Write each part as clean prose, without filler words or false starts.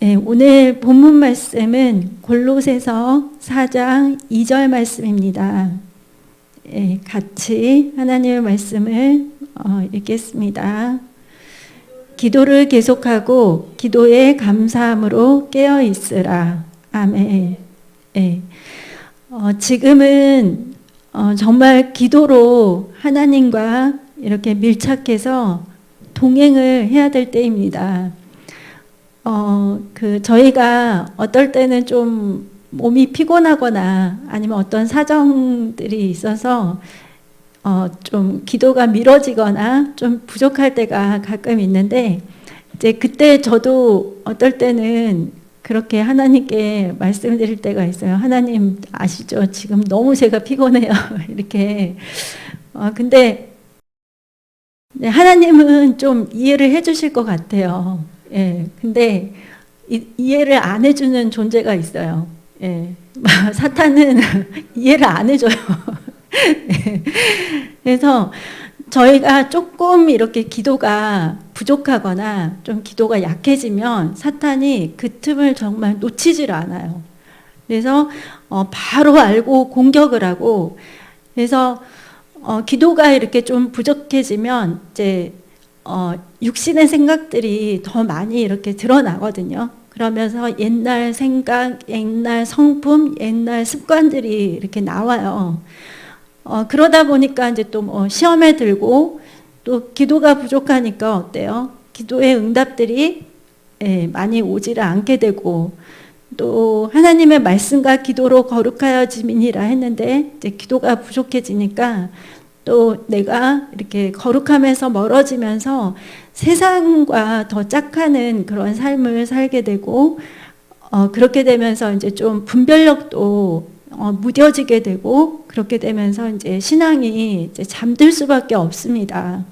네, 오늘 본문 말씀은 골로새서 4장 2절 말씀입니다. 네, 같이 하나님의 말씀을 읽겠습니다. 기도를 계속하고 기도에 감사함으로 깨어 있으라. 아멘. 네, 지금은 정말 기도로 하나님과 이렇게 밀착해서 동행을 해야 될 때입니다. 저희가 어떨 때는 좀 몸이 피곤하거나 아니면 어떤 사정들이 있어서 좀 기도가 미뤄지거나 좀 부족할 때가 가끔 있는데, 이제 그때 저도 어떨 때는 그렇게 하나님께 말씀드릴 때가 있어요. 하나님 아시죠? 지금 너무 제가 피곤해요. 이렇게. 근데 하나님은 좀 이해를 해주실 것 같아요. 예, 근데 이해를 안 해주는 존재가 있어요. 예, 사탄은 이해를 안 해줘요. 예, 그래서 저희가 조금 이렇게 기도가 부족하거나 좀 기도가 약해지면 사탄이 그 틈을 정말 놓치질 않아요. 그래서 바로 알고 공격을 하고, 그래서 기도가 이렇게 좀 부족해지면 이제 육신의 생각들이 더 많이 이렇게 드러나거든요. 그러면서 옛날 생각, 옛날 성품, 옛날 습관들이 이렇게 나와요. 그러다 보니까 이제 또 시험에 들고, 또 기도가 부족하니까 어때요? 기도의 응답들이 많이 오지를 않게 되고, 또 하나님의 말씀과 기도로 거룩하여짐이니라 했는데 이제 기도가 부족해지니까 또 내가 이렇게 거룩함에서 멀어지면서 세상과 더 짝하는 그런 삶을 살게 되고, 그렇게 되면서 이제 좀 분별력도 무뎌지게 되고, 그렇게 되면서 이제 신앙이 이제 잠들 수밖에 없습니다.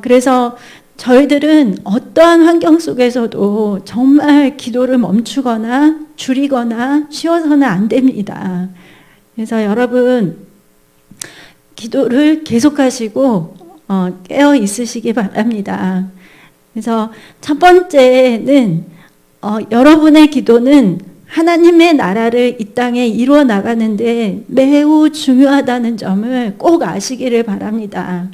그래서 저희들은 어떠한 환경 속에서도 정말 기도를 멈추거나 줄이거나 쉬어서는 안 됩니다. 그래서 여러분, 기도를 계속하시고 깨어 있으시기 바랍니다. 그래서 첫 번째는 여러분의 기도는 하나님의 나라를 이 땅에 이루어 나가는데 매우 중요하다는 점을 꼭 아시기를 바랍니다.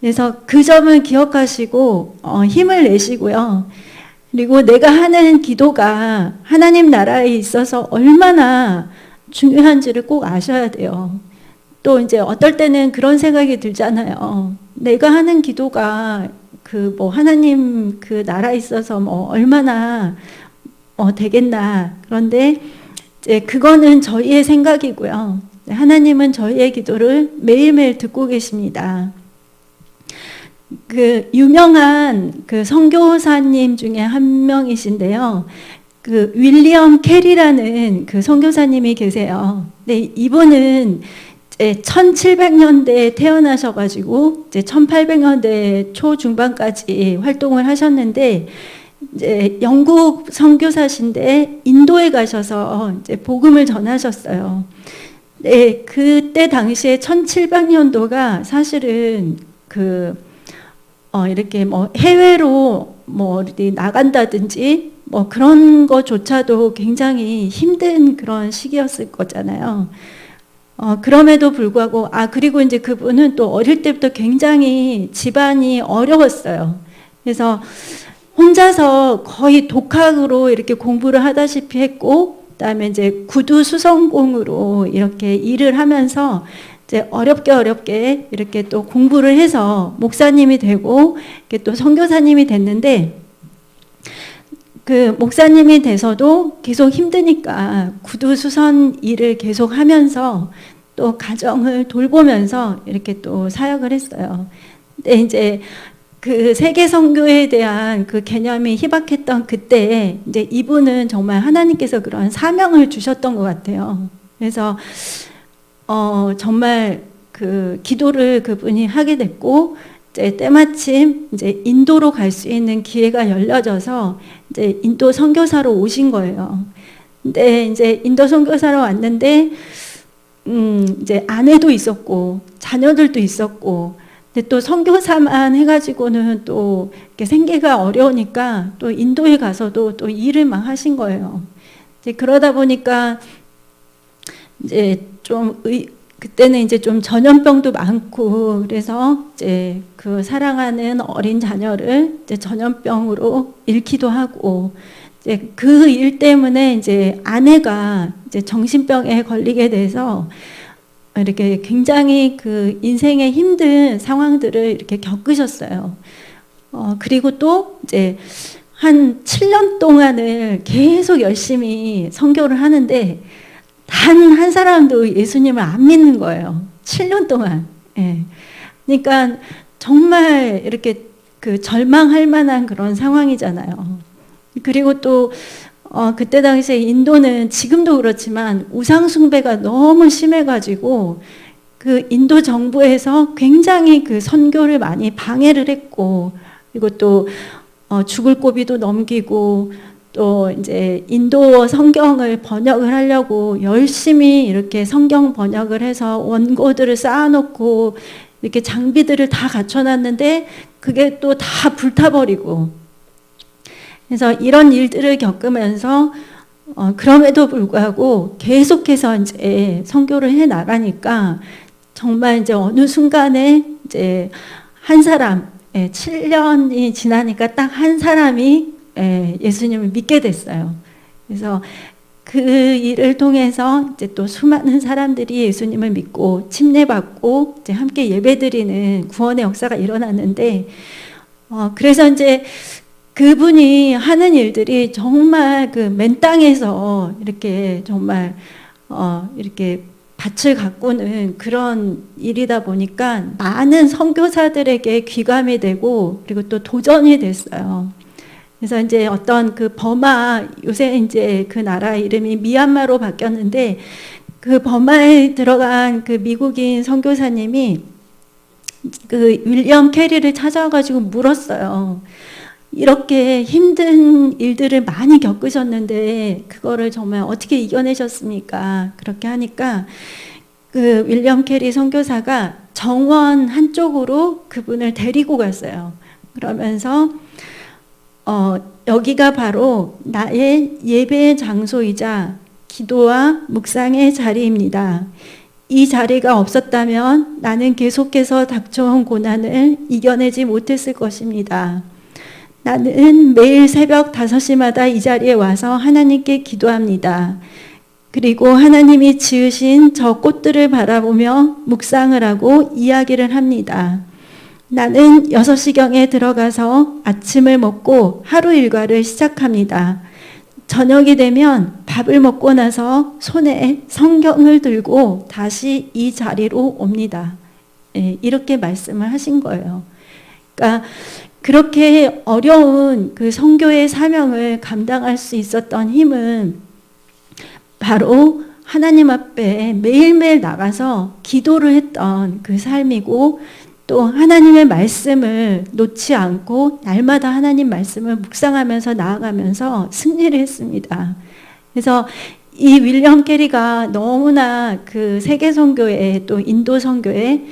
그래서 그 점을 기억하시고 힘을 내시고요. 그리고 내가 하는 기도가 하나님 나라에 있어서 얼마나 중요한지를 꼭 아셔야 돼요. 또 이제 어떨 때는 그런 생각이 들잖아요. 내가 하는 기도가 하나님 그 나라에 있어서 얼마나 되겠나. 그런데 이제 그거는 저희의 생각이고요. 하나님은 저희의 기도를 매일매일 듣고 계십니다. 그 유명한 그 선교사님 중에 한 명이신데요. 그 윌리엄 캐리라는 그 선교사님이 계세요. 네, 이분은 1700년대에 태어나셔가지고 이제 1800년대 초중반까지 활동을 하셨는데, 이제 영국 선교사신데 인도에 가셔서 이제 복음을 전하셨어요. 네, 그때 당시에 1700년도가 사실은 이렇게 해외로 어디 나간다든지 그런 것조차도 굉장히 힘든 그런 시기였을 거잖아요. 그럼에도 불구하고, 그리고 이제 그분은 또 어릴 때부터 굉장히 집안이 어려웠어요. 그래서 혼자서 거의 독학으로 이렇게 공부를 하다시피 했고, 그다음에 이제 구두 수성공으로 이렇게 일을 하면서 이제 어렵게 이렇게 또 공부를 해서 목사님이 되고, 이렇게 또 선교사님이 됐는데, 그 목사님이 돼서도 계속 힘드니까 구두 수선 일을 계속 하면서 또 가정을 돌보면서 이렇게 또 사역을 했어요. 근데 이제 그 세계 선교에 대한 그 개념이 희박했던 그때 이제 이분은 정말 하나님께서 그런 사명을 주셨던 것 같아요. 그래서 정말 그 기도를 그분이 하게 됐고, 이제 때마침 이제 인도로 갈 수 있는 기회가 열려져서 이제 인도 선교사로 오신 거예요. 근데 이제 인도 선교사로 왔는데 이제 아내도 있었고 자녀들도 있었고, 근데 또 선교사만 해가지고는 또 이렇게 생계가 어려우니까 또 인도에 가서도 또 일을 막 하신 거예요. 이제 그러다 보니까 이제 그때는 이제 좀 전염병도 많고 그래서 이제 그 사랑하는 어린 자녀를 이제 전염병으로 잃기도 하고 이제 그 일 때문에 이제 아내가 이제 정신병에 걸리게 돼서 이렇게 굉장히 그 인생의 힘든 상황들을 이렇게 겪으셨어요. 그리고 또 이제 한 7년 동안을 계속 열심히 선교를 하는데 단 한 사람도 예수님을 안 믿는 거예요. 7년 동안. 예. 그러니까 정말 이렇게 그 절망할 만한 그런 상황이잖아요. 그리고 또 그때 당시에 인도는 지금도 그렇지만 우상숭배가 너무 심해가지고 그 인도 정부에서 굉장히 그 선교를 많이 방해를 했고, 그리고 또 죽을 고비도 넘기고, 또 이제 인도어 성경을 번역을 하려고 열심히 이렇게 성경 번역을 해서 원고들을 쌓아놓고 이렇게 장비들을 다 갖춰놨는데 그게 또 다 불타버리고, 그래서 이런 일들을 겪으면서 그럼에도 불구하고 계속해서 이제 선교를 해 나가니까 정말 이제 어느 순간에 이제 한 사람, 7년이 지나니까 딱 한 사람이 예수님을 믿게 됐어요. 그래서 그 일을 통해서 이제 또 수많은 사람들이 예수님을 믿고 침례받고 이제 함께 예배드리는 구원의 역사가 일어났는데, 그래서 이제 그분이 하는 일들이 정말 그 맨 땅에서 이렇게 정말 이렇게 밭을 가꾸는 그런 일이다 보니까 많은 선교사들에게 귀감이 되고 그리고 또 도전이 됐어요. 그래서 이제 어떤 그 버마, 요새 이제 그 나라 이름이 미얀마로 바뀌었는데 그 버마에 들어간 그 미국인 선교사님이 그 윌리엄 캐리를 찾아가지고 물었어요. 이렇게 힘든 일들을 많이 겪으셨는데 그거를 정말 어떻게 이겨내셨습니까? 그렇게 하니까 그 윌리엄 캐리 선교사가 정원 한쪽으로 그분을 데리고 갔어요. 그러면서 여기가 바로 나의 예배의 장소이자 기도와 묵상의 자리입니다. 이 자리가 없었다면 나는 계속해서 닥쳐온 고난을 이겨내지 못했을 것입니다. 나는 매일 새벽 5시마다 이 자리에 와서 하나님께 기도합니다. 그리고 하나님이 지으신 저 꽃들을 바라보며 묵상을 하고 이야기를 합니다. 나는 6시경에 들어가서 아침을 먹고 하루 일과를 시작합니다. 저녁이 되면 밥을 먹고 나서 손에 성경을 들고 다시 이 자리로 옵니다. 이렇게 말씀을 하신 거예요. 그러니까 그렇게 어려운 그 선교의 사명을 감당할 수 있었던 힘은 바로 하나님 앞에 매일매일 나가서 기도를 했던 그 삶이고, 또 하나님의 말씀을 놓지 않고 날마다 하나님 말씀을 묵상하면서 나아가면서 승리를 했습니다. 그래서 이 윌리엄 캐리가 너무나 그 세계 선교에 또 인도 선교에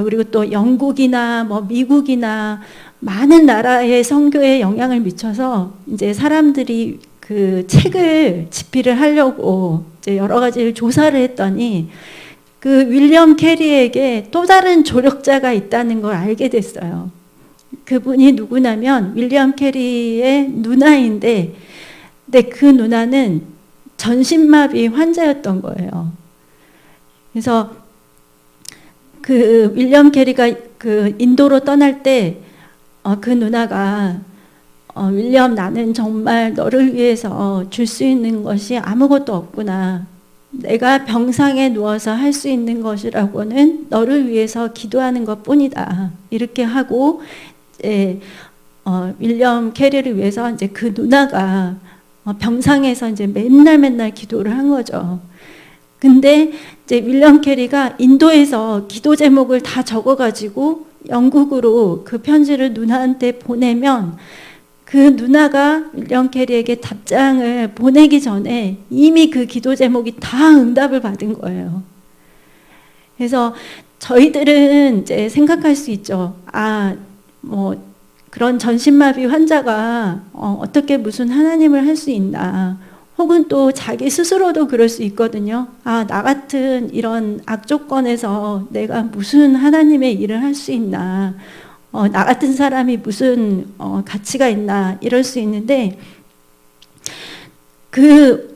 그리고 또 영국이나 뭐 미국이나 많은 나라의 선교에 영향을 미쳐서 이제 사람들이 그 책을 집필을 하려고 이제 여러 가지를 조사를 했더니 그 윌리엄 캐리에게 또 다른 조력자가 있다는 걸 알게 됐어요. 그분이 누구냐면 윌리엄 캐리의 누나인데, 근데 그 누나는 전신마비 환자였던 거예요. 그래서 그 윌리엄 캐리가 그 인도로 떠날 때 그 누나가 윌리엄, 나는 정말 너를 위해서 줄 수 있는 것이 아무것도 없구나. 내가 병상에 누워서 할 수 있는 것이라고는 너를 위해서 기도하는 것뿐이다. 이렇게 하고 윌리엄 캐리를 위해서 이제 그 누나가 병상에서 이제 맨날 기도를 한 거죠. 근데 이제 윌리엄 캐리가 인도에서 기도 제목을 다 적어가지고 영국으로 그 편지를 누나한테 보내면 그 누나가 윌리엄 캐리에게 답장을 보내기 전에 이미 그 기도 제목이 다 응답을 받은 거예요. 그래서 저희들은 이제 생각할 수 있죠. 아, 뭐 그런 전신마비 환자가 어떻게 무슨 하나님을 할 수 있나. 혹은 또 자기 스스로도 그럴 수 있거든요. 아, 나 같은 이런 악조건에서 내가 무슨 하나님의 일을 할 수 있나. 나 같은 사람이 무슨 가치가 있나. 이럴 수 있는데 그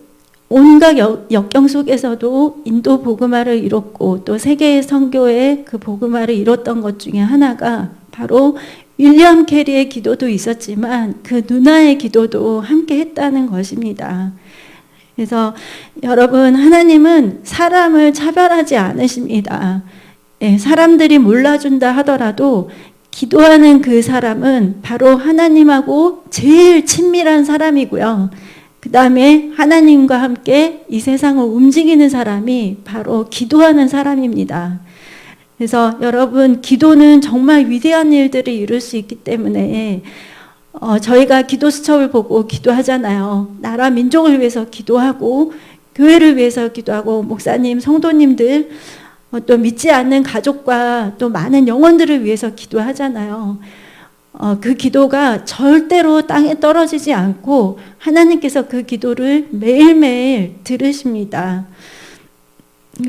온갖 역경 속에서도 인도 복음화를 이뤘고 또 세계 선교의 그 복음화를 이뤘던 것 중에 하나가 바로 윌리엄 캐리의 기도도 있었지만 그 누나의 기도도 함께 했다는 것입니다. 그래서 여러분, 하나님은 사람을 차별하지 않으십니다. 예, 사람들이 몰라준다 하더라도 기도하는 그 사람은 바로 하나님하고 제일 친밀한 사람이고요. 그 다음에 하나님과 함께 이 세상을 움직이는 사람이 바로 기도하는 사람입니다. 그래서 여러분, 기도는 정말 위대한 일들을 이룰 수 있기 때문에 저희가 기도 수첩을 보고 기도하잖아요. 나라 민족을 위해서 기도하고 교회를 위해서 기도하고 목사님, 성도님들 또 믿지 않는 가족과 또 많은 영혼들을 위해서 기도하잖아요. 그 기도가 절대로 땅에 떨어지지 않고 하나님께서 그 기도를 매일매일 들으십니다.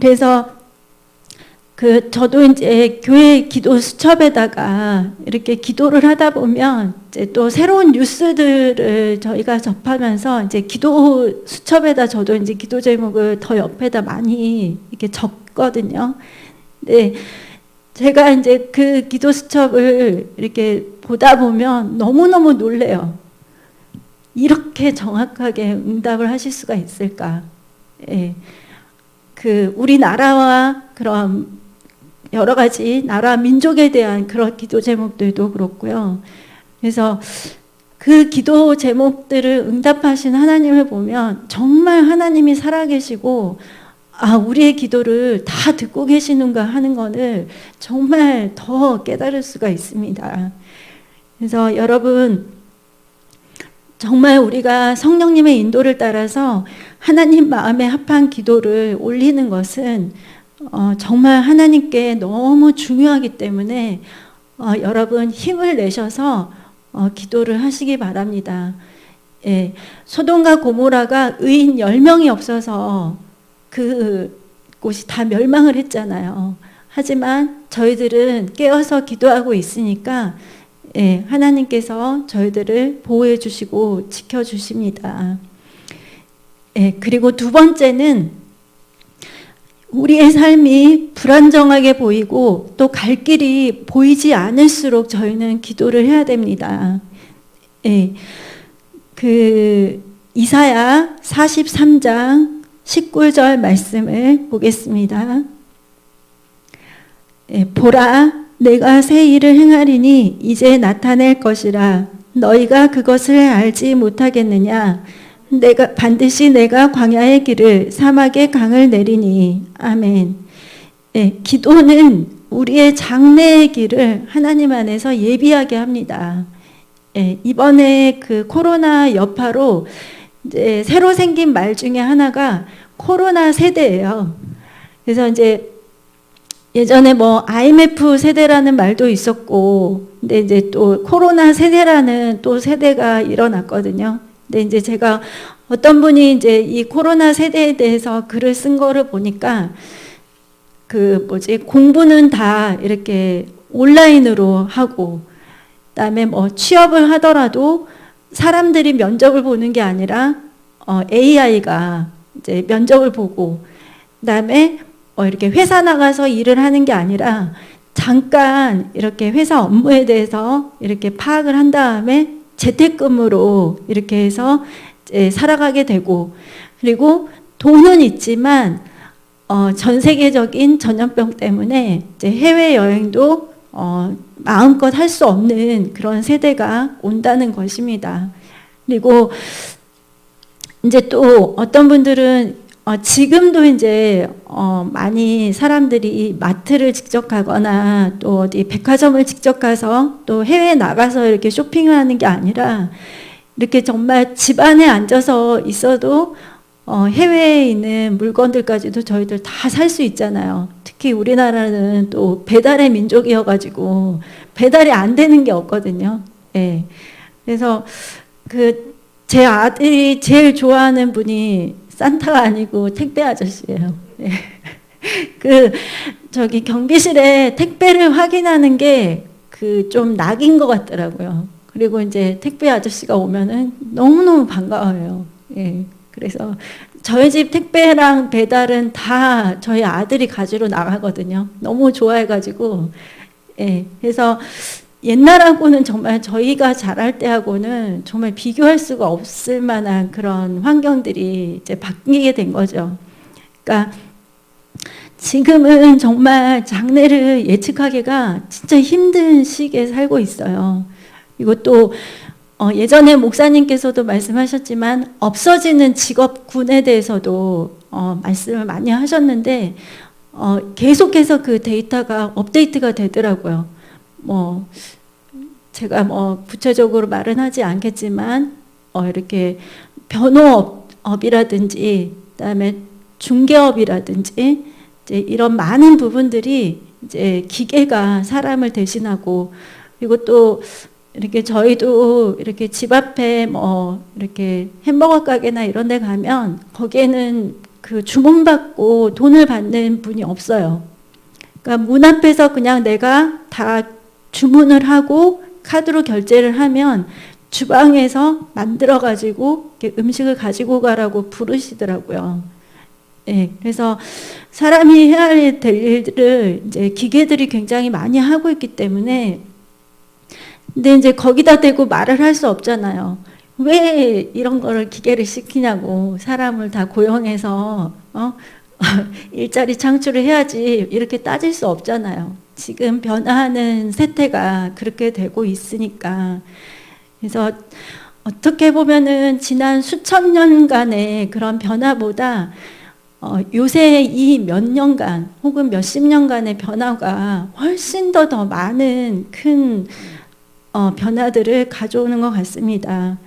그래서 저도 이제 교회 기도 수첩에다가 이렇게 기도를 하다 보면 이제 또 새로운 뉴스들을 저희가 접하면서 이제 기도 수첩에다 저도 이제 기도 제목을 더 옆에다 많이 이렇게 적거든요. 네. 제가 이제 그 기도 수첩을 이렇게 보다 보면 너무너무 놀래요. 이렇게 정확하게 응답을 하실 수가 있을까? 예. 우리나라와 그런 여러 가지 나라 민족에 대한 그런 기도 제목들도 그렇고요. 그래서 그 기도 제목들을 응답하신 하나님을 보면 정말 하나님이 살아계시고 아, 우리의 기도를 다 듣고 계시는가 하는 것을 정말 더 깨달을 수가 있습니다. 그래서 여러분, 정말 우리가 성령님의 인도를 따라서 하나님 마음에 합한 기도를 올리는 것은 정말 하나님께 너무 중요하기 때문에 여러분 힘을 내셔서 기도를 하시기 바랍니다. 예, 소돔과 고모라가 의인 10명이 없어서 그 곳이 다 멸망을 했잖아요. 하지만 저희들은 깨어서 기도하고 있으니까 예, 하나님께서 저희들을 보호해 주시고 지켜 주십니다. 예, 그리고 두 번째는 우리의 삶이 불안정하게 보이고 또 갈 길이 보이지 않을수록 저희는 기도를 해야 됩니다. 예, 이사야 43장 19절 말씀을 보겠습니다. 예, 보라, 내가 새 일을 행하리니 이제 나타낼 것이라. 너희가 그것을 알지 못하겠느냐? 반드시 내가 광야의 길을 사막의 강을 내리니. 아멘. 예, 기도는 우리의 장래의 길을 하나님 안에서 예비하게 합니다. 예, 이번에 그 코로나 여파로 이제 새로 생긴 말 중에 하나가 코로나 세대예요. 그래서 이제 예전에 뭐 IMF 세대라는 말도 있었고, 근데 이제 또 코로나 세대라는 또 세대가 일어났거든요. 근데 이제 제가 어떤 분이 이제 이 코로나 세대에 대해서 글을 쓴 거를 보니까 공부는 다 이렇게 온라인으로 하고, 그다음에 뭐 취업을 하더라도 사람들이 면접을 보는 게 아니라 AI가 이제 면접을 보고, 그다음에 이렇게 회사 나가서 일을 하는 게 아니라 잠깐 이렇게 회사 업무에 대해서 이렇게 파악을 한 다음에 재택근무로 이렇게 해서 이제 살아가게 되고, 그리고 돈은 있지만 전 세계적인 전염병 때문에 이제 해외 여행도 마음껏 할 수 없는 그런 세대가 온다는 것입니다. 그리고 이제 또 어떤 분들은 지금도 이제 많이 사람들이 마트를 직접 가거나 또 어디 백화점을 직접 가서 또 해외에 나가서 이렇게 쇼핑을 하는 게 아니라 이렇게 정말 집 안에 앉아서 있어도 해외에 있는 물건들까지도 저희들 다 살 수 있잖아요. 특히 우리나라는 또 배달의 민족이어가지고 배달이 안 되는 게 없거든요. 예. 그래서 제 아들이 제일 좋아하는 분이 산타가 아니고 택배 아저씨예요. 예. 저기 경비실에 택배를 확인하는 게 좀 낙인 것 같더라고요. 그리고 이제 택배 아저씨가 오면은 너무너무 반가워요. 예. 그래서 저희 집 택배랑 배달은 다 저희 아들이 가지러 나가거든요. 너무 좋아해가지고. 예. 그래서 옛날하고는 정말 저희가 자랄 때하고는 정말 비교할 수가 없을 만한 그런 환경들이 이제 바뀌게 된 거죠. 그러니까 지금은 정말 장래를 예측하기가 진짜 힘든 시기에 살고 있어요. 이것도 예전에 목사님께서도 말씀하셨지만 없어지는 직업군에 대해서도 말씀을 많이 하셨는데 계속해서 그 데이터가 업데이트가 되더라고요. 제가 구체적으로 말은 하지 않겠지만 이렇게 변호업이라든지 그다음에 중개업이라든지 이제 이런 많은 부분들이 이제 기계가 사람을 대신하고, 그리고 또 이렇게 저희도 이렇게 집 앞에 이렇게 햄버거 가게나 이런 데 가면 거기에는 그 주문받고 돈을 받는 분이 없어요. 그러니까 문 앞에서 그냥 내가 다 주문을 하고 카드로 결제를 하면 주방에서 만들어 가지고 음식을 가지고 가라고 부르시더라고요. 예, 그래서 사람이 해야 될 일들을 이제 기계들이 굉장히 많이 하고 있기 때문에, 근데 이제 거기다 대고 말을 할 수 없잖아요. 왜 이런 거를 기계를 시키냐고, 사람을 다 고용해서 일자리 창출을 해야지 이렇게 따질 수 없잖아요. 지금 변화하는 세태가 그렇게 되고 있으니까. 그래서 어떻게 보면은 지난 수천 년간의 그런 변화보다 요새 이 몇 년간 혹은 몇십 년간의 변화가 훨씬 더 많은 큰 변화들을 가져오는 것 같습니다.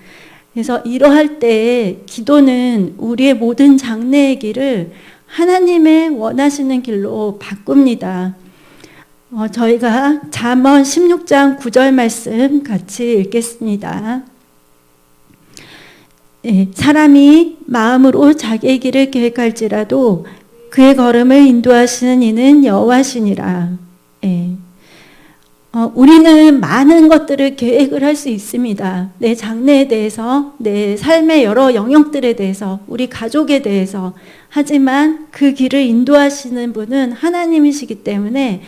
그래서 이러할 때 기도는 우리의 모든 장래의 길을 하나님의 원하시는 길로 바꿉니다. 저희가 잠언 16장 9절 말씀 같이 읽겠습니다. 예, 사람이 마음으로 자기의 길을 계획할지라도 그의 걸음을 인도하시는 이는 여호와시니라. 예. 우리는 많은 것들을 계획을 할 수 있습니다. 내 장래에 대해서, 내 삶의 여러 영역들에 대해서, 우리 가족에 대해서. 하지만 그 길을 인도하시는 분은 하나님이시기 때문에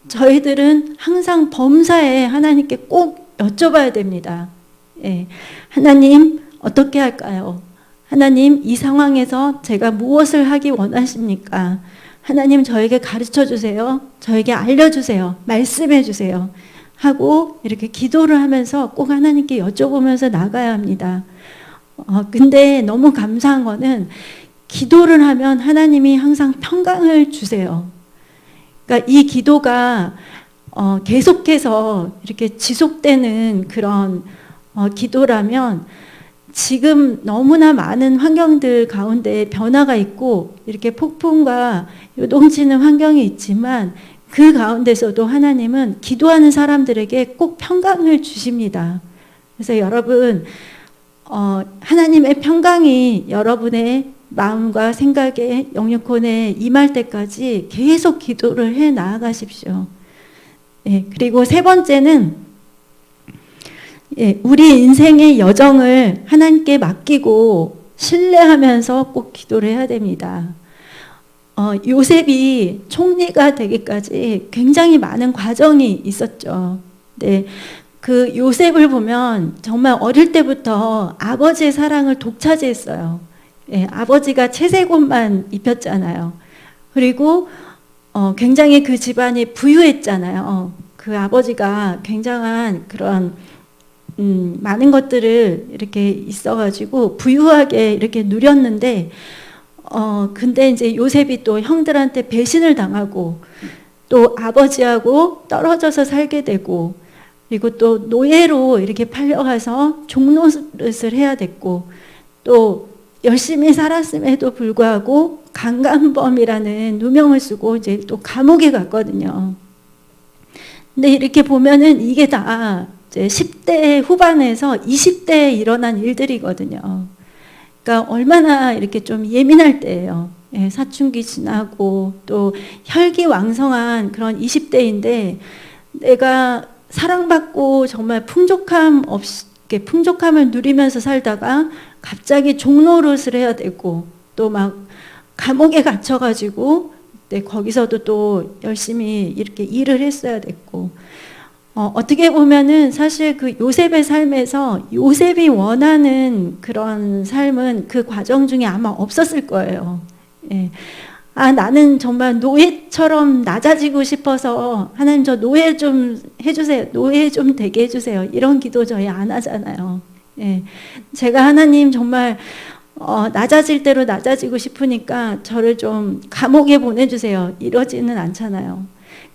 저희들은 항상 범사에 하나님께 꼭 여쭤봐야 됩니다. 예. 하나님, 어떻게 할까요? 하나님, 이 상황에서 제가 무엇을 하기 원하십니까? 하나님, 저에게 가르쳐 주세요. 저에게 알려주세요. 말씀해 주세요. 하고 이렇게 기도를 하면서 꼭 하나님께 여쭤보면서 나가야 합니다. 근데 너무 감사한 거는 기도를 하면 하나님이 항상 평강을 주세요. 그러니까 이 기도가 계속해서 이렇게 지속되는 그런 기도라면 지금 너무나 많은 환경들 가운데 변화가 있고 이렇게 폭풍과 요동치는 환경이 있지만 그 가운데서도 하나님은 기도하는 사람들에게 꼭 평강을 주십니다. 그래서 여러분, 하나님의 평강이 여러분의 마음과 생각에 영육혼에 임할 때까지 계속 기도를 해 나아가십시오. 예, 그리고 세 번째는 우리 인생의 여정을 하나님께 맡기고 신뢰하면서 꼭 기도를 해야 됩니다. 요셉이 총리가 되기까지 굉장히 많은 과정이 있었죠. 네, 그 요셉을 보면 정말 어릴 때부터 아버지의 사랑을 독차지했어요. 예, 아버지가 채색옷만 입혔잖아요. 그리고 굉장히 그 집안이 부유했잖아요. 그 아버지가 굉장한 그런 많은 것들을 이렇게 있어가지고 부유하게 이렇게 누렸는데, 근데 이제 요셉이 또 형들한테 배신을 당하고 또 아버지하고 떨어져서 살게 되고, 그리고 또 노예로 이렇게 팔려가서 종노릇을 해야 됐고, 또 열심히 살았음에도 불구하고 강간범이라는 누명을 쓰고 이제 또 감옥에 갔거든요. 근데 이렇게 보면은 이게 다 이제 10대 후반에서 20대에 일어난 일들이거든요. 그러니까 얼마나 이렇게 좀 예민할 때예요. 예, 사춘기 지나고 또 혈기왕성한 그런 20대인데 내가 사랑받고 정말 풍족함을 누리면서 살다가 갑자기 종노릇을 해야 되고 또 막 감옥에 갇혀가지고 거기서도 또 열심히 이렇게 일을 했어야 됐고 어떻게 보면은 사실 그 요셉의 삶에서 요셉이 원하는 그런 삶은 그 과정 중에 아마 없었을 거예요. 예. 나는 정말 노예처럼 낮아지고 싶어서 하나님 저 노예 좀 해주세요. 노예 좀 되게 해주세요. 이런 기도 저희 안 하잖아요. 예. 제가 하나님 정말 낮아질 대로 낮아지고 싶으니까 저를 좀 감옥에 보내주세요. 이러지는 않잖아요.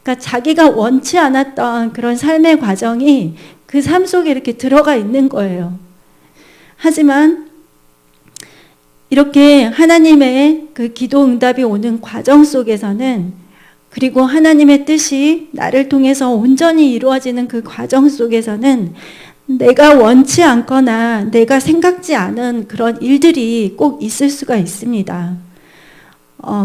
그러니까 자기가 원치 않았던 그런 삶의 과정이 그 삶 속에 이렇게 들어가 있는 거예요. 하지만 이렇게 하나님의 그 기도 응답이 오는 과정 속에서는 그리고 하나님의 뜻이 나를 통해서 온전히 이루어지는 그 과정 속에서는 내가 원치 않거나 내가 생각지 않은 그런 일들이 꼭 있을 수가 있습니다.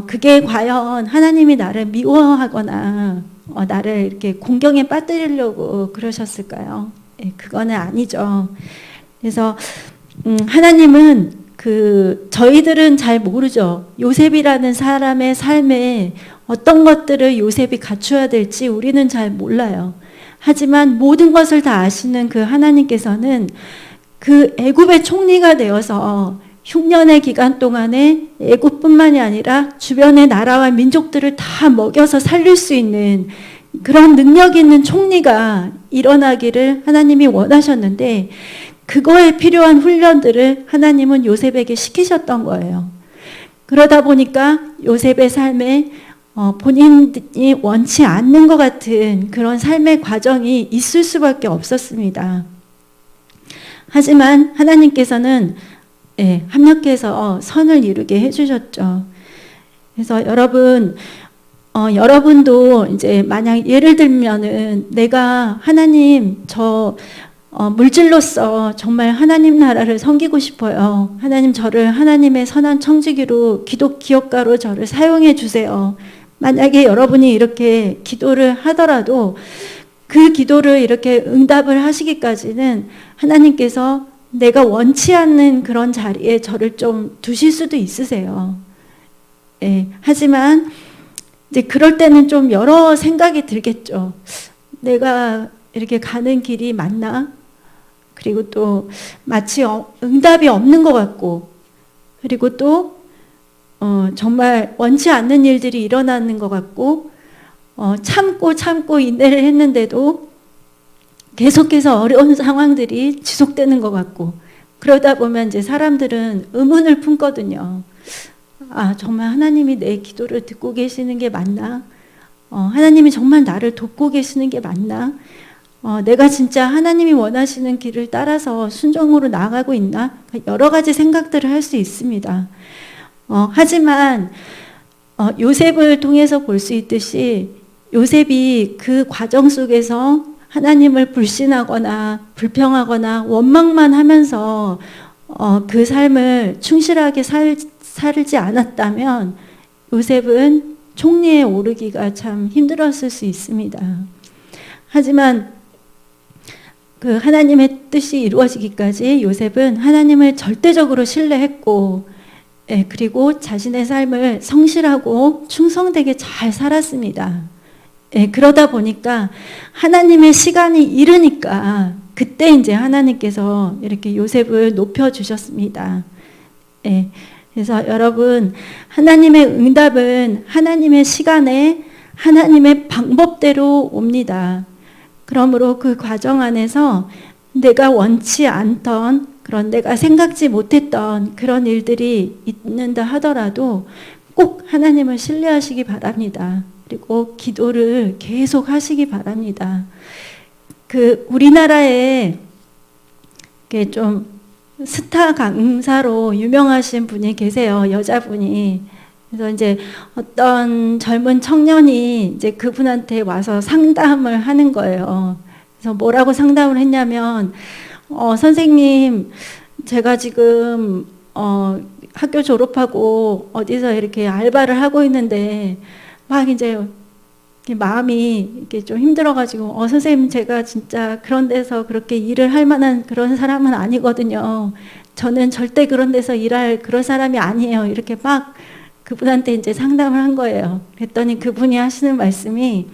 그게 과연 하나님이 나를 미워하거나 나를 이렇게 공경에 빠뜨리려고 그러셨을까요? 예, 그거는 아니죠. 그래서 하나님은 저희들은 잘 모르죠. 요셉이라는 사람의 삶에 어떤 것들을 요셉이 갖춰야 될지 우리는 잘 몰라요. 하지만 모든 것을 다 아시는 그 하나님께서는 그 애굽의 총리가 되어서 흉년의 기간 동안에 애굽뿐만이 아니라 주변의 나라와 민족들을 다 먹여서 살릴 수 있는 그런 능력 있는 총리가 일어나기를 하나님이 원하셨는데 그거에 필요한 훈련들을 하나님은 요셉에게 시키셨던 거예요. 그러다 보니까 요셉의 삶에 본인이 원치 않는 것 같은 그런 삶의 과정이 있을 수밖에 없었습니다. 하지만 하나님께서는 합력해서 선을 이루게 해주셨죠. 그래서 여러분도 이제 만약 예를 들면은 내가 하나님 물질로서 정말 하나님 나라를 섬기고 싶어요. 하나님 저를 하나님의 선한 청지기로 기독기업가로 저를 사용해 주세요. 만약에 여러분이 이렇게 기도를 하더라도 그 기도를 이렇게 응답을 하시기까지는 하나님께서 내가 원치 않는 그런 자리에 저를 좀 두실 수도 있으세요. 예, 하지만 이제 그럴 때는 좀 여러 생각이 들겠죠. 내가 이렇게 가는 길이 맞나? 그리고 또 마치 응답이 없는 것 같고, 그리고 또 정말 원치 않는 일들이 일어나는 것 같고, 참고 인내를 했는데도 계속해서 어려운 상황들이 지속되는 것 같고, 그러다 보면 이제 사람들은 의문을 품거든요. 정말 하나님이 내 기도를 듣고 계시는 게 맞나? 하나님이 정말 나를 돕고 계시는 게 맞나? 내가 진짜 하나님이 원하시는 길을 따라서 순종으로 나아가고 있나? 여러 가지 생각들을 할 수 있습니다. 하지만 요셉을 통해서 볼 수 있듯이 요셉이 그 과정 속에서 하나님을 불신하거나 불평하거나 원망만 하면서 그 삶을 충실하게 살지 않았다면 요셉은 총리에 오르기가 참 힘들었을 수 있습니다. 하지만 그 하나님의 뜻이 이루어지기까지 요셉은 하나님을 절대적으로 신뢰했고, 그리고 자신의 삶을 성실하고 충성되게 잘 살았습니다. 그러다 보니까 하나님의 시간이 이르니까 그때 이제 하나님께서 이렇게 요셉을 높여주셨습니다. 그래서 여러분, 하나님의 응답은 하나님의 시간에 하나님의 방법대로 옵니다. 그러므로 그 과정 안에서 내가 원치 않던 그런 내가 생각지 못했던 그런 일들이 있는다 하더라도 꼭 하나님을 신뢰하시기 바랍니다. 그리고 기도를 계속 하시기 바랍니다. 우리나라에 좀 스타 강사로 유명하신 분이 계세요. 여자분이. 그래서 이제 어떤 젊은 청년이 이제 그분한테 와서 상담을 하는 거예요. 그래서 뭐라고 상담을 했냐면, 선생님, 제가 지금, 학교 졸업하고 어디서 이렇게 알바를 하고 있는데, 막 이제 마음이 이렇게 좀 힘들어가지고, 선생님, 제가 진짜 그런 데서 그렇게 일을 할 만한 그런 사람은 아니거든요. 저는 절대 그런 데서 일할 그런 사람이 아니에요. 이렇게 막 그분한테 이제 상담을 한 거예요. 그랬더니 그분이 하시는 말씀이,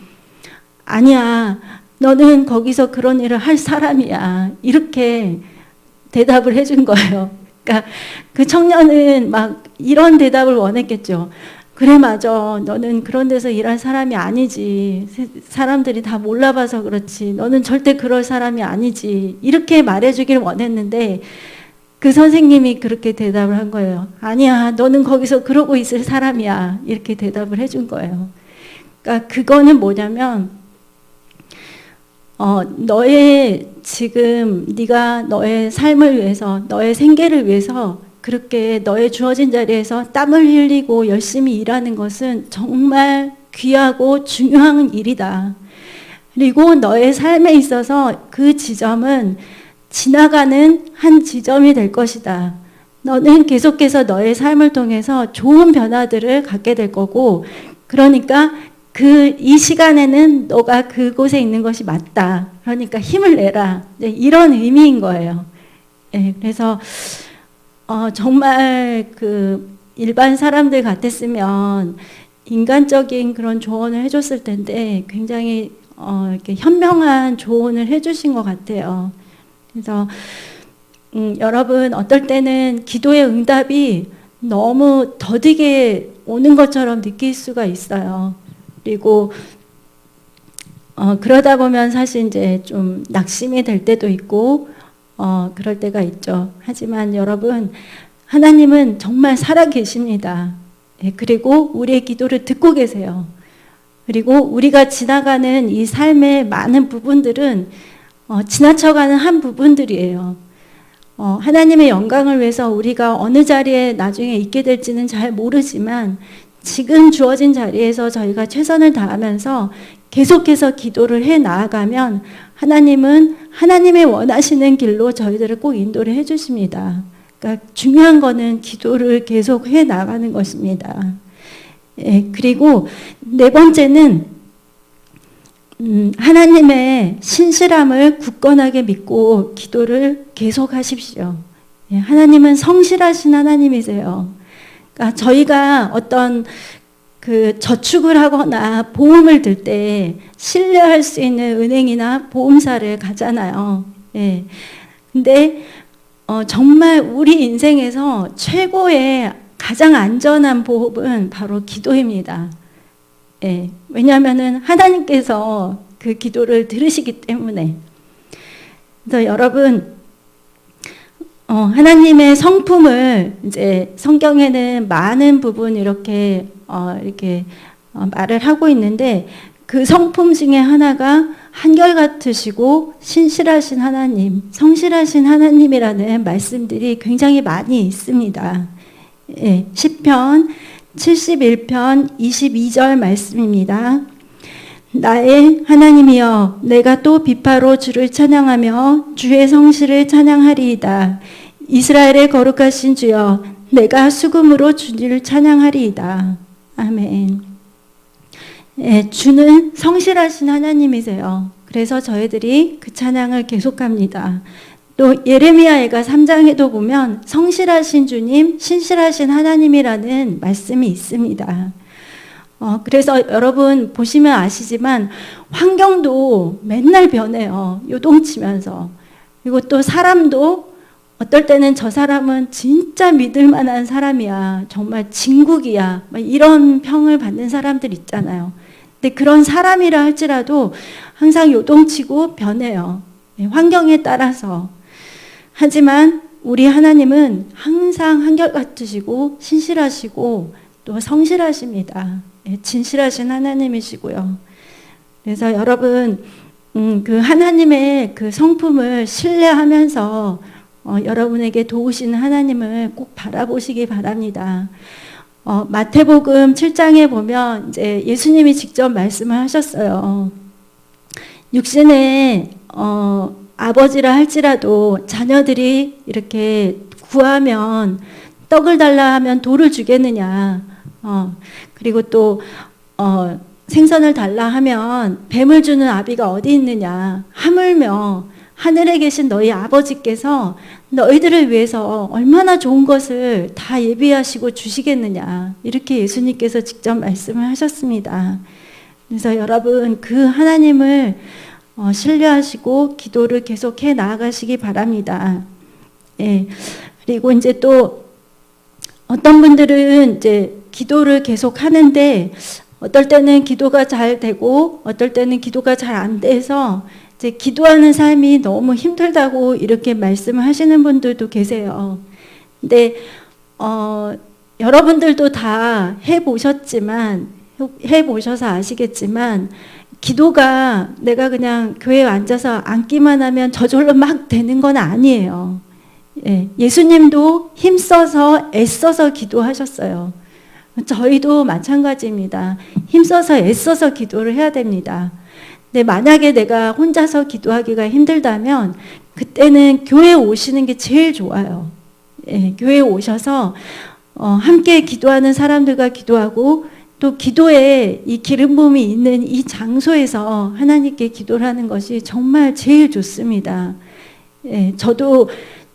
아니야, 너는 거기서 그런 일을 할 사람이야. 이렇게 대답을 해준 거예요. 그러니까 그 청년은 막 이런 대답을 원했겠죠. 그래, 맞아. 너는 그런 데서 일할 사람이 아니지. 사람들이 다 몰라봐서 그렇지. 너는 절대 그럴 사람이 아니지. 이렇게 말해주길 원했는데, 그 선생님이 그렇게 대답을 한 거예요. 아니야, 너는 거기서 그러고 있을 사람이야. 이렇게 대답을 해준 거예요. 그러니까 그거는 뭐냐면, 너의 지금 네가 너의 삶을 위해서, 너의 생계를 위해서 그렇게 너의 주어진 자리에서 땀을 흘리고 열심히 일하는 것은 정말 귀하고 중요한 일이다. 그리고 너의 삶에 있어서 그 지점은 지나가는 한 지점이 될 것이다. 너는 계속해서 너의 삶을 통해서 좋은 변화들을 갖게 될 거고, 그러니까 이 시간에는 너가 그곳에 있는 것이 맞다. 그러니까 힘을 내라. 이런 의미인 거예요. 네, 그래서 정말 그 일반 사람들 같았으면 인간적인 그런 조언을 해줬을 텐데 굉장히 이렇게 현명한 조언을 해주신 것 같아요. 그래서 여러분, 어떨 때는 기도의 응답이 너무 더디게 오는 것처럼 느낄 수가 있어요. 그리고 그러다 보면 사실 이제 좀 낙심이 될 때도 있고 그럴 때가 있죠. 하지만 여러분, 하나님은 정말 살아계십니다. 예, 그리고 우리의 기도를 듣고 계세요. 그리고 우리가 지나가는 이 삶의 많은 부분들은 지나쳐가는 한 부분들이에요. 하나님의 영광을 위해서 우리가 어느 자리에 나중에 있게 될지는 잘 모르지만 지금 주어진 자리에서 저희가 최선을 다하면서 계속해서 기도를 해 나아가면 하나님은 하나님의 원하시는 길로 저희들을 꼭 인도를 해 주십니다. 그러니까 중요한 거는 기도를 계속 해 나가는 것입니다. 예, 그리고 네 번째는 하나님의 신실함을 굳건하게 믿고 기도를 계속하십시오. 예, 하나님은 성실하신 하나님이세요. 그러니까 저희가 어떤 그 저축을 하거나 보험을 들 때 신뢰할 수 있는 은행이나 보험사를 가잖아요. 예. 근데 정말 우리 인생에서 최고의 가장 안전한 보험은 바로 기도입니다. 예. 왜냐하면은 하나님께서 그 기도를 들으시기 때문에. 그래서 여러분, 하나님의 성품을 이제 성경에는 많은 부분 이렇게 말을 하고 있는데 그 성품 중에 하나가 한결같으시고 신실하신 하나님, 성실하신 하나님이라는 말씀들이 굉장히 많이 있습니다. 예, 시편 71편 22절 말씀입니다. 나의 하나님이여, 내가 또 비파로 주를 찬양하며 주의 성실을 찬양하리이다. 이스라엘의 거룩하신 주여, 내가 수금으로 주를 찬양하리이다. 아멘. 예, 주는 성실하신 하나님이세요. 그래서 저희들이 그 찬양을 계속합니다. 또 예레미야가 3장에도 보면 성실하신 주님, 신실하신 하나님이라는 말씀이 있습니다. 그래서 여러분 보시면 아시지만 환경도 맨날 변해요. 요동치면서. 그리고 또 사람도 어떨 때는 저 사람은 진짜 믿을 만한 사람이야. 정말 진국이야. 이런 평을 받는 사람들 있잖아요. 근데 그런 사람이라 할지라도 항상 요동치고 변해요. 환경에 따라서. 하지만 우리 하나님은 항상 한결같으시고 신실하시고 또 성실하십니다. 진실하신 하나님이시고요. 그래서 여러분, 그 하나님의 그 성품을 신뢰하면서 여러분에게 도우시는 하나님을 꼭 바라보시기 바랍니다. 마태복음 7장에 보면 이제 예수님이 직접 말씀을 하셨어요. 육신의 아버지라 할지라도 자녀들이 이렇게 구하면 떡을 달라 하면 돌을 주겠느냐. 그리고 또 생선을 달라 하면 뱀을 주는 아비가 어디 있느냐. 하물며 하늘에 계신 너희 아버지께서 너희들을 위해서 얼마나 좋은 것을 다 예비하시고 주시겠느냐. 이렇게 예수님께서 직접 말씀을 하셨습니다. 그래서 여러분 그 하나님을 신뢰하시고 기도를 계속해 나아가시기 바랍니다. 예. 그리고 이제 또 어떤 분들은 이제 기도를 계속 하는데 어떨 때는 기도가 잘 되고 어떨 때는 기도가 잘 안 돼서 이제 기도하는 삶이 너무 힘들다고 이렇게 말씀을 하시는 분들도 계세요. 근데 여러분들도 다 해보셔서 아시겠지만 기도가 내가 그냥 교회에 앉아서 앉기만 하면 저절로 막 되는 건 아니에요. 예, 예수님도 힘써서 애써서 기도하셨어요. 저희도 마찬가지입니다. 힘써서 애써서 기도를 해야 됩니다. 근데 만약에 내가 혼자서 기도하기가 힘들다면 그때는 교회에 오시는 게 제일 좋아요. 예, 교회에 오셔서 함께 기도하는 사람들과 기도하고 또 기도에 이 기름 부음이 있는 이 장소에서 하나님께 기도를 하는 것이 정말 제일 좋습니다. 예, 저도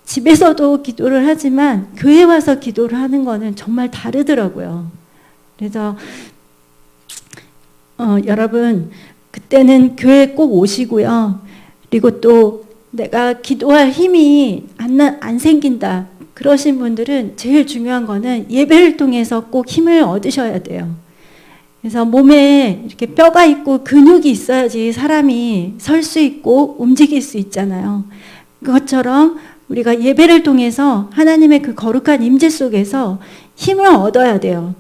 집에서도 기도를 하지만 교회 와서 기도를 하는 거는 정말 다르더라고요. 그래서 여러분 그때는 교회에 꼭 오시고요. 그리고 또 내가 기도할 힘이 안 생긴다 그러신 분들은 제일 중요한 거는 예배를 통해서 꼭 힘을 얻으셔야 돼요. 그래서 몸에 이렇게 뼈가 있고 근육이 있어야지 사람이 설 수 있고 움직일 수 있잖아요. 그것처럼 우리가 예배를 통해서 하나님의 그 거룩한 임재 속에서 힘을 얻어야 돼요.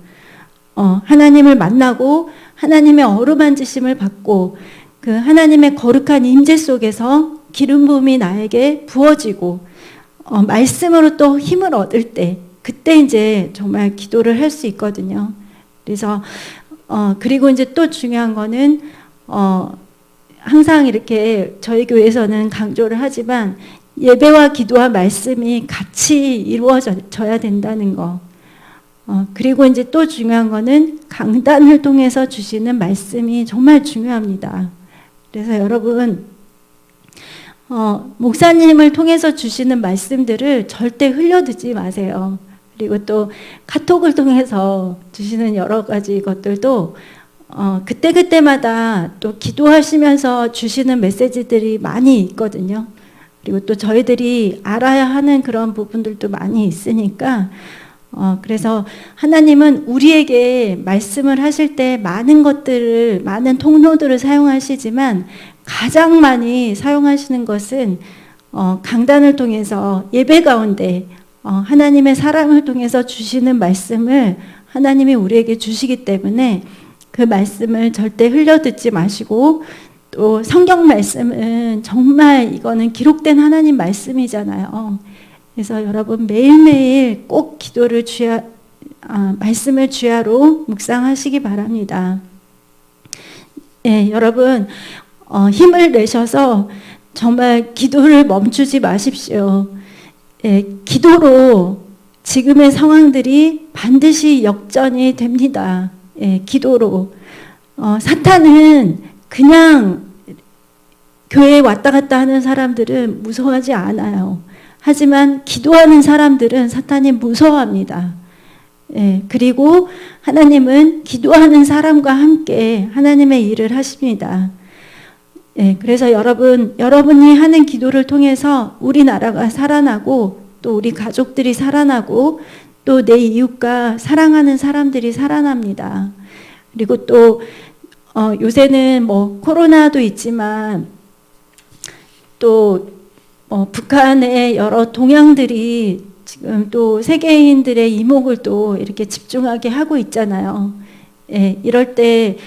하나님을 만나고 하나님의 어루만지심을 받고 그 하나님의 거룩한 임재 속에서 기름 부음이 나에게 부어지고 말씀으로 또 힘을 얻을 때 그때 이제 정말 기도를 할 수 있거든요. 그래서 그리고 이제 또 중요한 거는 항상 이렇게 저희 교회에서는 강조를 하지만 예배와 기도와 말씀이 같이 이루어져야 된다는 거. 그리고 이제 또 중요한 거는 강단을 통해서 주시는 말씀이 정말 중요합니다. 그래서 여러분, 목사님을 통해서 주시는 말씀들을 절대 흘려듣지 마세요. 그리고 또 카톡을 통해서 주시는 여러 가지 것들도 그때그때마다 또 기도하시면서 주시는 메시지들이 많이 있거든요. 그리고 또 저희들이 알아야 하는 그런 부분들도 많이 있으니까 그래서 하나님은 우리에게 말씀을 하실 때 많은 통로들을 사용하시지만 가장 많이 사용하시는 것은 강단을 통해서 예배 가운데 하나님의 사랑을 통해서 주시는 말씀을 하나님이 우리에게 주시기 때문에 그 말씀을 절대 흘려듣지 마시고 또 성경 말씀은 정말 이거는 기록된 하나님 말씀이잖아요. 그래서 여러분 매일매일 꼭 기도를 말씀을 주야로 묵상하시기 바랍니다. 예, 여러분 힘을 내셔서 정말 기도를 멈추지 마십시오. 예, 기도로 지금의 상황들이 반드시 역전이 됩니다. 예, 기도로. 사탄은 그냥 교회에 왔다 갔다 하는 사람들은 무서워하지 않아요. 하지만 기도하는 사람들은 사탄이 무서워합니다. 예, 그리고 하나님은 기도하는 사람과 함께 하나님의 일을 하십니다. 예, 그래서 여러분이 하는 기도를 통해서 우리나라가 살아나고 또 우리 가족들이 살아나고 또 내 이웃과 사랑하는 사람들이 살아납니다. 그리고 또 요새는 뭐 코로나도 있지만 또 북한의 여러 동향들이 지금 또 세계인들의 이목을 또 이렇게 집중하게 하고 있잖아요. 예, 이럴 때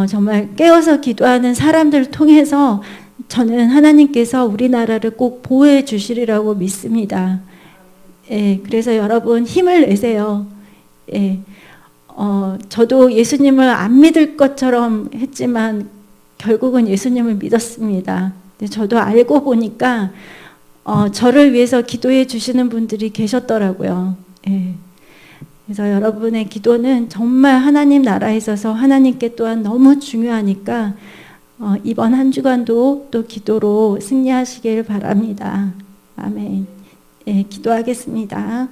정말 깨어서 기도하는 사람들을 통해서 저는 하나님께서 우리나라를 꼭 보호해 주시리라고 믿습니다. 예, 그래서 여러분 힘을 내세요. 예, 저도 예수님을 안 믿을 것처럼 했지만 결국은 예수님을 믿었습니다. 근데 저도 알고 보니까 저를 위해서 기도해 주시는 분들이 계셨더라고요. 예. 그래서 여러분의 기도는 정말 하나님 나라에 있어서 하나님께 또한 너무 중요하니까 이번 한 주간도 또 기도로 승리하시길 바랍니다. 아멘. 예, 기도하겠습니다.